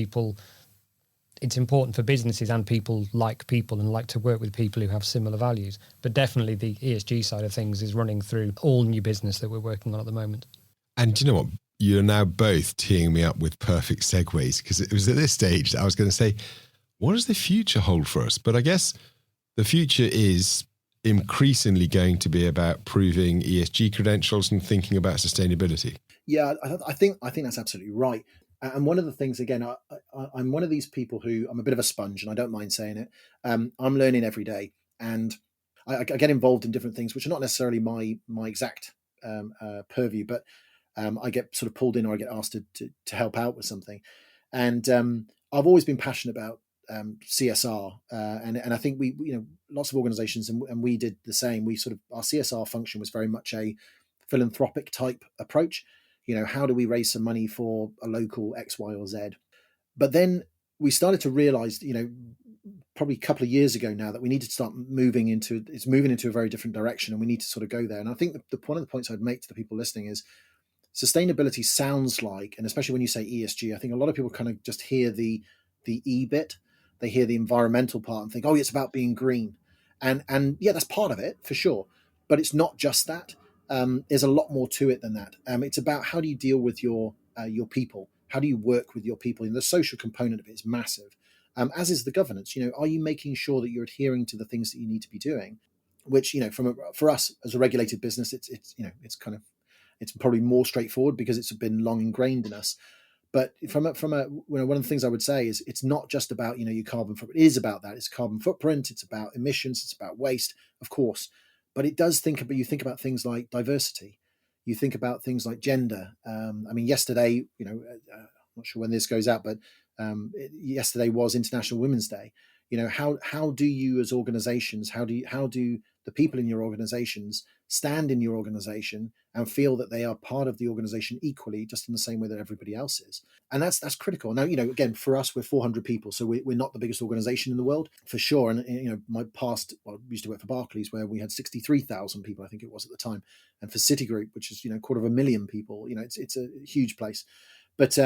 B: it's important for businesses, and people and like to work with people who have similar values. But definitely the ESG side of things is running through all new business that we're working on at the moment.
A: And do you know what? You're now both teeing me up with perfect segues, because it was at this stage that I was going to say, what does the future hold for us? But I guess the future is increasingly going to be about proving ESG credentials and thinking about sustainability.
C: Yeah, I think that's absolutely right. And one of the things, again, I'm one of these people who, I'm a bit of a sponge, and I don't mind saying it. I'm learning every day, and I get involved in different things which are not necessarily my exact purview, but I get sort of pulled in, or I get asked to help out with something. And I've always been passionate about CSR, and I think we lots of organizations, and we did the same. Our CSR function was very much a philanthropic type approach. How do we raise some money for a local X, Y, or Z? But then we started to realize, probably a couple of years ago now, that we need to start moving into a very different direction, and we need to sort of go there. And I think one of the points I'd make to the people listening is, sustainability sounds like, and especially when you say ESG, I think a lot of people kind of just hear the E bit, they hear the environmental part and think, oh, it's about being green. And yeah, that's part of it for sure. But it's not just that. There's a lot more to it than that. It's about, how do you deal with your people? How do you work with your people? And the social component of it is massive, as is the governance. Are you making sure that you're adhering to the things that you need to be doing? Which, for us as a regulated business, it's probably more straightforward because it's been long ingrained in us. But from a one of the things I would say is, it's not just about your carbon footprint. It is about that. It's carbon footprint. It's about emissions. It's about waste, of course. But it does you think about things like diversity. You think about things like gender. Yesterday, I'm not sure when this goes out, but yesterday was International Women's Day. How do you, as organizations, how do the people in your organizations stand in your organization and feel that they are part of the organization equally, just in the same way that everybody else is. And that's critical. Now, again, for us, we're 400 people, so we're not the biggest organization in the world, for sure. And, my past, I used to work for Barclays, where we had 63,000 people, I think it was at the time. And for Citigroup, which is, 250,000 people, it's a huge place. But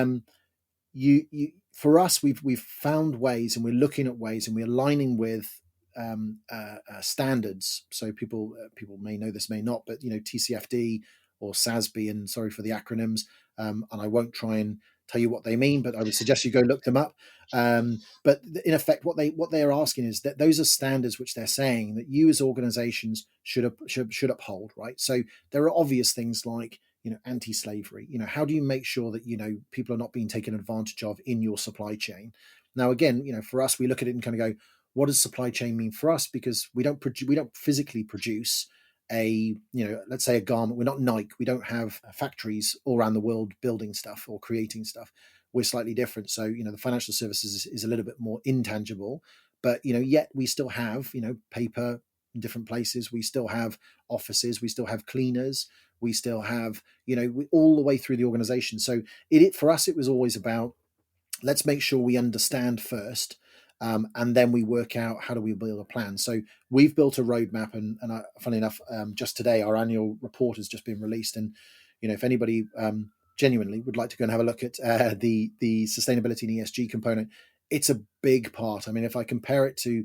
C: for us, we've found ways, and we're looking at ways, and we're aligning with standards. So people may know this, may not, but TCFD or SASB, and sorry for the acronyms, and I won't try and tell you what they mean, but I would suggest you go look them up. But in effect, what they are asking is that those are standards which they're saying that you as organizations should uphold, right? So there are obvious things like anti-slavery. How do you make sure that people are not being taken advantage of in your supply chain? Now, again, for us, we look at it and kind of go, what does supply chain mean for us? Because we don't physically produce let's say a garment. We're not Nike. We don't have factories all around the world building stuff or creating stuff. We're slightly different. So, the financial services is a little bit more intangible, but, yet we still have, paper in different places. We still have offices. We still have cleaners. We still have, all the way through the organization. So for us, it was always about, let's make sure we understand first, and then we work out how do we build a plan. So we've built a roadmap, and funny enough, just today our annual report has just been released. And if anybody genuinely would like to go and have a look at the sustainability and ESG component, it's a big part. I mean, if I compare it to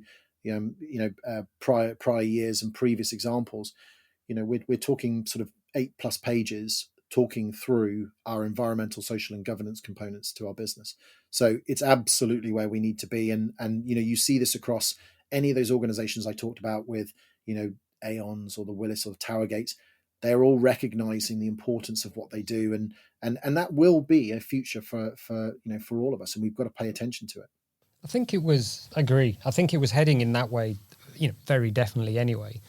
C: prior years and previous examples, we're talking sort of 8+ pages talking through our environmental, social, and governance components to our business. So it's absolutely where we need to be. And you see this across any of those organizations I talked about with, Aons or the Willis or the Tower Gates. They're all recognizing the importance of what they do. And that will be a future for all of us. And we've got to pay attention to it.
B: I think it was heading in that way, very definitely anyway.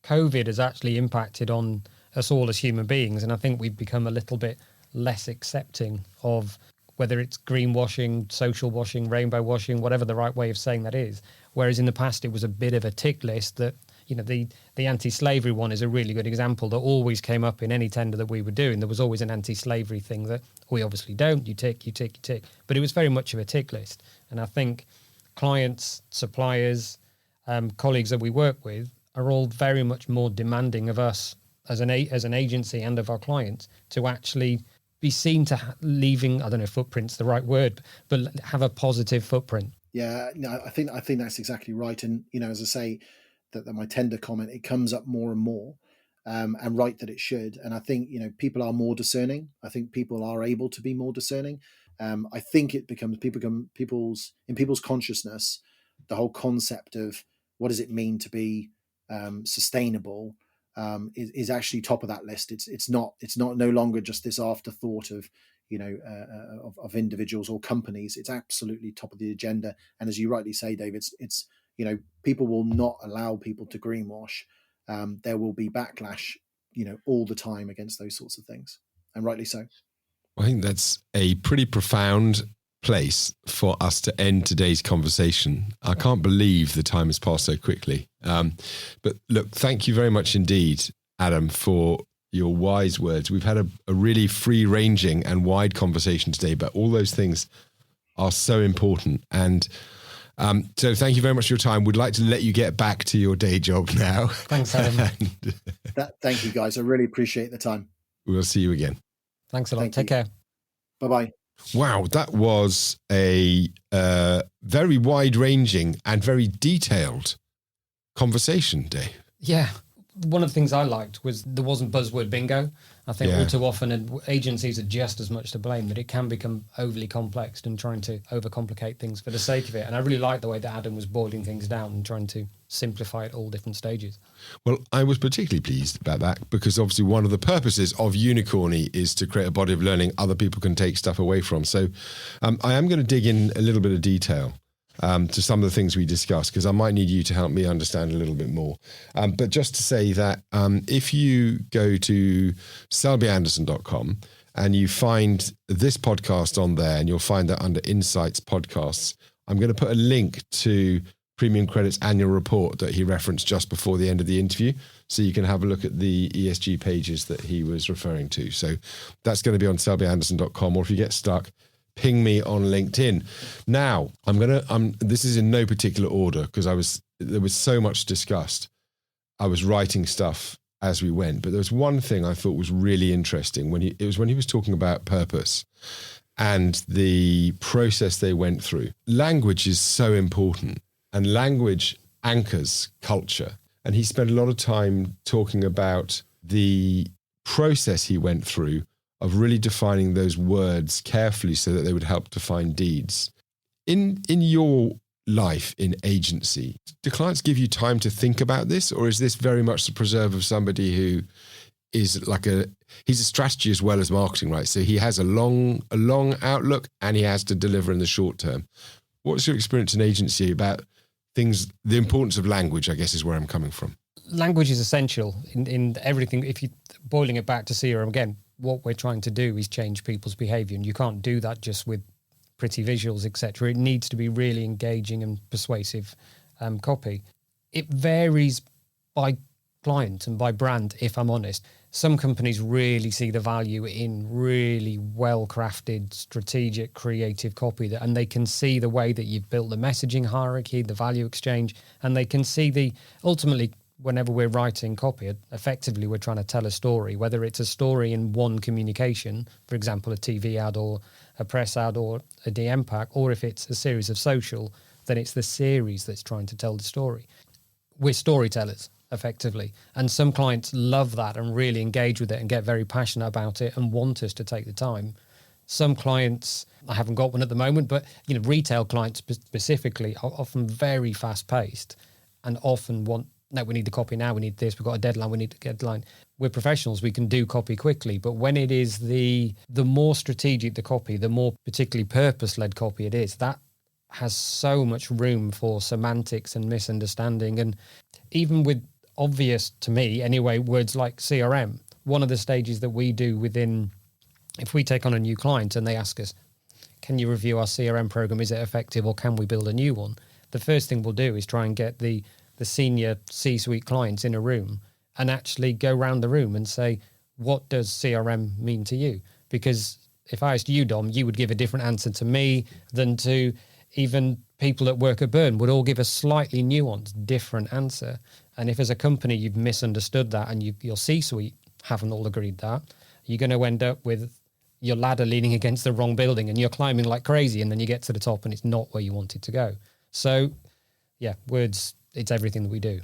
B: COVID has actually impacted on us all as human beings, and I think we've become a little bit less accepting of whether it's greenwashing, social washing, rainbow washing, whatever the right way of saying that is. Whereas in the past, it was a bit of a tick list that, the anti-slavery one is a really good example that always came up in any tender that we were doing. There was always an anti-slavery thing that we obviously don't, you tick. But it was very much of a tick list. And I think clients, suppliers, colleagues that we work with are all very much more demanding of us as an agency and of our clients to actually be seen to leaving, I don't know if footprint's the right word, but have a positive footprint.
C: Yeah, I think that's exactly right. And, as I say, that my tender comment, it comes up more and more, and right that it should. And I think, people are more discerning. I think people are able to be more discerning. I think it becomes people's consciousness, the whole concept of what does it mean to be sustainable is actually top of that list. It's not no longer just this afterthought of of individuals or companies. It's absolutely top of the agenda. And as you rightly say, Dave, it's people will not allow people to greenwash. There will be backlash, all the time against those sorts of things, and rightly so.
A: I think that's a pretty profound place for us to end today's conversation. I can't believe the time has passed so quickly. But look, thank you very much indeed, Adam, for your wise words. We've had a really free-ranging and wide conversation today, but all those things are so important. And so thank you very much for your time. We'd like to let you get back to your day job now.
B: Thanks, Adam.
C: Thank you, guys. I really appreciate the time.
A: We'll see you again.
B: Thanks a lot. Take care.
C: Bye-bye.
A: Wow, that was a very wide-ranging and very detailed conversation, Dave.
B: Yeah. One of the things I liked was there wasn't buzzword bingo. I think all too often agencies are just as much to blame, that it can become overly complex and trying to overcomplicate things for the sake of it. And I really liked the way that Adam was boiling things down and trying to simplify at all different stages.
A: Well, I was particularly pleased about that because obviously one of the purposes of Unicorny is to create a body of learning other people can take stuff away from. So I am going to dig in a little bit of detail to some of the things we discussed, because I might need you to help me understand a little bit more. But just to say that if you go to selbeyanderson.com and you find this podcast on there, and you'll find that under Insights Podcasts, I'm going to put a link to Premium Credit's annual report that he referenced just before the end of the interview. So you can have a look at the ESG pages that he was referring to. So that's going to be on selbeyanderson.com, or if you get stuck, ping me on LinkedIn. Now, this is in no particular order because there was so much discussed. I was writing stuff as we went, but there was one thing I thought was really interesting when he was talking about purpose and the process they went through. Language is so important, and language anchors culture. And he spent a lot of time talking about the process he went through of really defining those words carefully so that they would help define deeds. In your life in agency, do clients give you time to think about this, or is this very much the preserve of somebody who is he's a strategy as well as marketing, right? So he has a long outlook and he has to deliver in the short term. What's your experience in agency about things, the importance of language, I guess, is where I'm coming from.
B: Language is essential in everything. If you're boiling it back to CRM again, what we're trying to do is change people's behavior, and you can't do that just with pretty visuals, etc. It needs to be really engaging and persuasive copy. It varies by client and by brand, if I'm honest. Some companies really see the value in really well-crafted, strategic, creative copy, and they can see the way that you've built the messaging hierarchy, the value exchange, and they can see ultimately, whenever we're writing copy, effectively we're trying to tell a story, whether it's a story in one communication, for example, a TV ad or a press ad or a DM pack, or if it's a series of social, then it's the series that's trying to tell the story. We're storytellers, effectively. And some clients love that and really engage with it and get very passionate about it and want us to take the time. Some clients, I haven't got one at the moment, but retail clients specifically are often very fast-paced and often want, no, we need the copy now, we need this, we've got a deadline, we need a deadline. We're professionals, we can do copy quickly, but when it is the more strategic the copy, the more particularly purpose-led copy it is, that has so much room for semantics and misunderstanding. And even with obvious, to me anyway, words like CRM, one of the stages that we do within, if we take on a new client and they ask us, can you review our CRM program, is it effective, or can we build a new one? The first thing we'll do is try and get the senior C-suite clients in a room and actually go around the room and say, what does CRM mean to you? Because if I asked you, Dom, you would give a different answer to me than to even people that work at Burn would all give a slightly nuanced, different answer. And if as a company you've misunderstood that and your C-suite haven't all agreed that, you're going to end up with your ladder leaning against the wrong building and you're climbing like crazy, and then you get to the top and it's not where you wanted to go. So, yeah, words, it's everything that we do.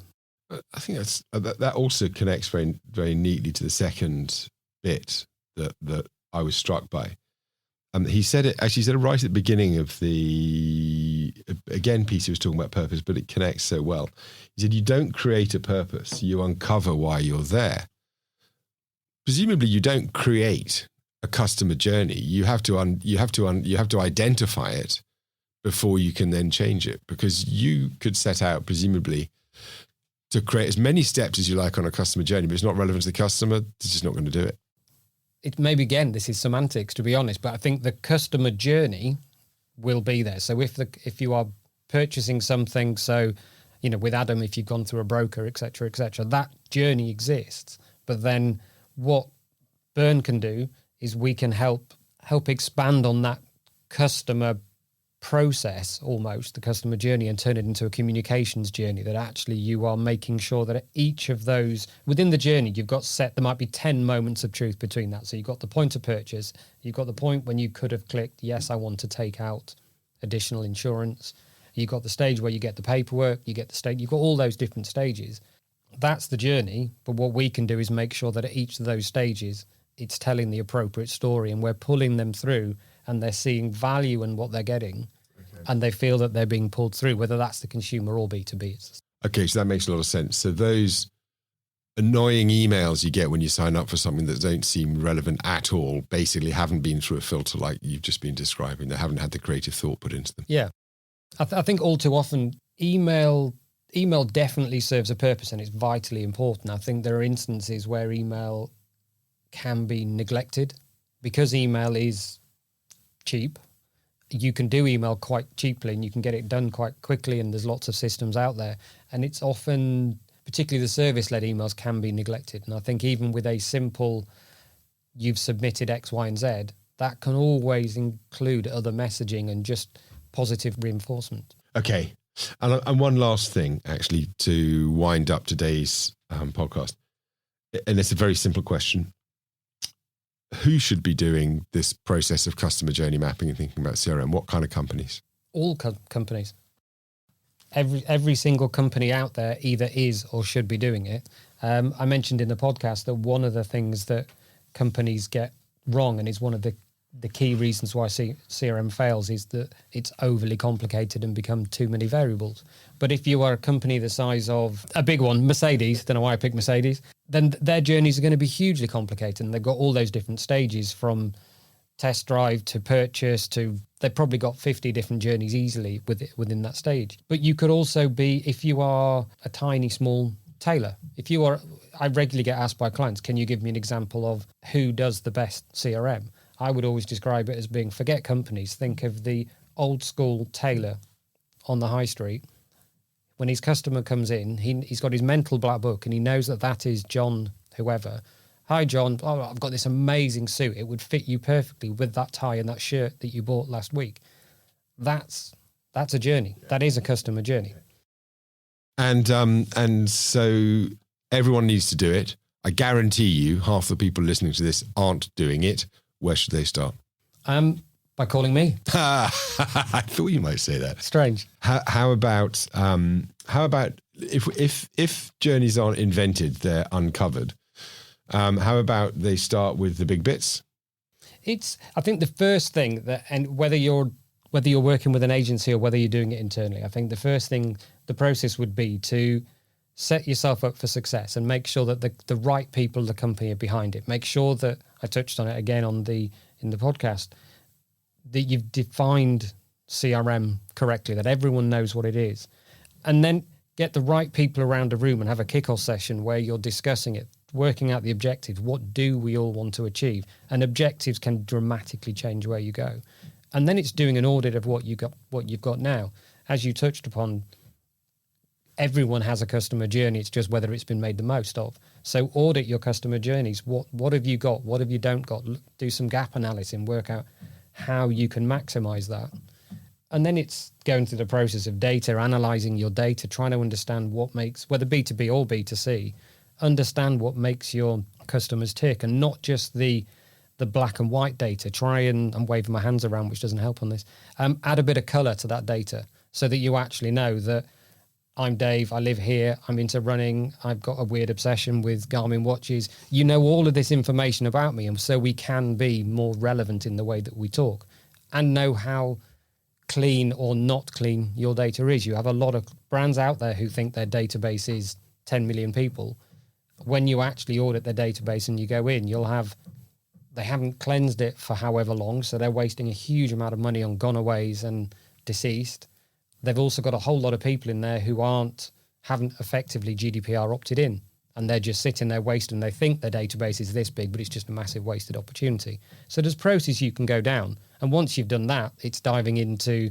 A: I think that also connects very, very neatly to the second bit that I was struck by. He said it right at the beginning of the, again, piece he was talking about purpose, but it connects so well. He said, you don't create a purpose, you uncover why you're there. Presumably you don't create a customer journey. You have to identify it before you can then change it, because you could set out presumably to create as many steps as you like on a customer journey, but it's not relevant to the customer, it's just not going to do it.
B: It maybe, again, this is semantics, to be honest, but I think the customer journey will be there. So if you are purchasing something, so, with Adam, if you've gone through a broker, et cetera, that journey exists. But then what Burn can do is we can help expand on that customer process, almost the customer journey, and turn it into a communications journey that actually you are making sure that each of those within the journey you've got set, there might be 10 moments of truth between that. So you've got the point of purchase, you've got the point when you could have clicked, yes, I want to take out additional insurance. You've got the stage where you get the paperwork, you get the stage, you've got all those different stages. That's the journey. But what we can do is make sure that at each of those stages, it's telling the appropriate story, and we're pulling them through and they're seeing value in what they're getting. And they feel that they're being pulled through, whether that's the consumer or B2B.
A: Okay, so that makes a lot of sense. So those annoying emails you get when you sign up for something that don't seem relevant at all basically haven't been through a filter like you've just been describing. They haven't had the creative thought put into them.
B: Yeah. I think all too often email definitely serves a purpose and it's vitally important. I think there are instances where email can be neglected because email is cheap. you can do email quite cheaply and you can get it done quite quickly, and there's lots of systems out there. And it's often, particularly the service-led emails, can be neglected. And I think even with a simple, you've submitted X, Y, and Z, that can always include other messaging and just positive reinforcement.
A: Okay. And one last thing, actually, to wind up today's podcast. And it's a very simple question. Who should be doing this process of customer journey mapping and thinking about CRM? What kind of companies?
B: All companies. Every single company out there either is or should be doing it. I mentioned in the podcast that one of the things that companies get wrong, and is one of the key reasons why CRM fails, is that it's overly complicated and become too many variables. But if you are a company the size of a big one, Mercedes, don't know why I picked Mercedes, then their journeys are going to be hugely complicated. And they've got all those different stages, from test drive to purchase to, they've probably got 50 different journeys easily within that stage. But you could also be, if you are a tiny, small tailor, I regularly get asked by clients, can you give me an example of who does the best CRM? I would always describe it as being, forget companies, think of the old school tailor on the high street. When his customer comes in, he's got his mental black book and he knows that is John whoever. Hi, John. Oh, I've got this amazing suit. It would fit you perfectly with that tie and that shirt that you bought last week. That's a journey. That is a customer journey.
A: And so everyone needs to do it. I guarantee you half the people listening to this aren't doing it. Where should they start?
B: By calling me.
A: I thought you might say that.
B: Strange.
A: How about if journeys aren't invented, they're uncovered. How about they start with the big bits?
B: I think the first thing that, and whether you're working with an agency or whether you're doing it internally, I think the first thing, the process would be to set yourself up for success and make sure that the right people in the company are behind it. Make sure that, I touched on it again in the podcast, that you've defined CRM correctly, that everyone knows what it is. And then get the right people around a room and have a kickoff session where you're discussing it, working out the objectives. What do we all want to achieve? And objectives can dramatically change where you go. And then it's doing an audit of what you've got now. As you touched upon, everyone has a customer journey. It's just whether it's been made the most of. So audit your customer journeys. What have you got? What have you don't got? Do some gap analysis and work out how you can maximize that. And then it's going through the process of data, analyzing your data, trying to understand what makes, whether B2B or B2C, understand what makes your customers tick, and not just the black and white data. I'm waving my hands around, which doesn't help on this. Add a bit of color to that data so that you actually know that I'm Dave, I live here, I'm into running, I've got a weird obsession with Garmin watches. You know all of this information about me, and so we can be more relevant in the way that we talk and know how clean or not clean your data is. You have a lot of brands out there who think their database is 10 million people. When you actually audit their database and you go in, they haven't cleansed it for however long, so they're wasting a huge amount of money on gonaways and deceased. They've also got a whole lot of people in there who haven't effectively GDPR opted in, and they're just sitting there wasting. They think their database is this big, but it's just a massive wasted opportunity. So there's process you can go down. And once you've done that, it's diving into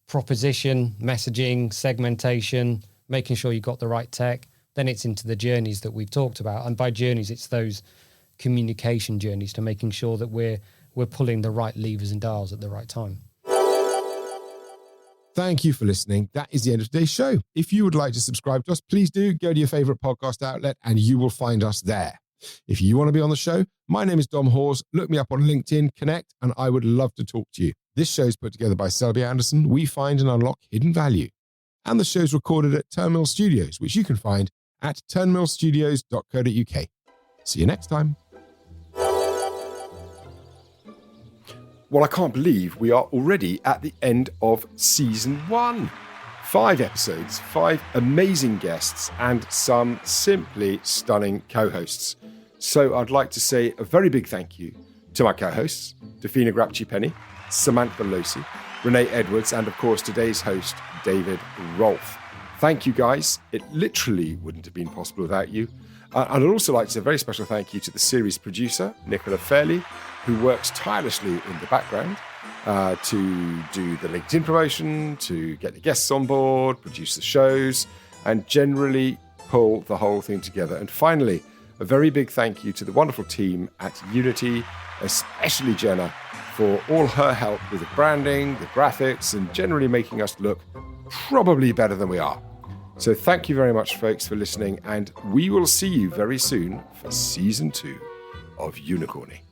B: proposition, messaging, segmentation, making sure you've got the right tech. Then it's into the journeys that we've talked about. And by journeys, it's those communication journeys to making sure that we're pulling the right levers and dials at the right time.
A: Thank you for listening. That is the end of today's show. If you would like to subscribe to us, please do go to your favorite podcast outlet and you will find us there. If you want to be on the show, my name is Dom Hawes. Look me up on LinkedIn, connect, and I would love to talk to you. This show is put together by Selbey Anderson. We find and unlock hidden value. And the show is recorded at Turnmill Studios, which you can find at turnmillstudios.co.uk. See you next time. Well, I can't believe we are already at the end of season 1. 5 episodes, 5 amazing guests, and some simply stunning co-hosts. So I'd like to say a very big thank you to my co-hosts, Dafina Grapchi-Penny, Samantha Losi, Renee Edwards, and of course today's host, David Rolfe. Thank you guys. It literally wouldn't have been possible without you. And I'd also like to say a very special thank you to the series producer, Nicola Fairley, who works tirelessly in the background. to do the LinkedIn promotion, to get the guests on board, produce the shows, and generally pull the whole thing together. And finally, a very big thank you to the wonderful team at Unity, especially Jenna, for all her help with the branding, the graphics, and generally making us look probably better than we are. So thank you very much, folks, for listening, and we will see you very soon for Season 2 of Unicorny.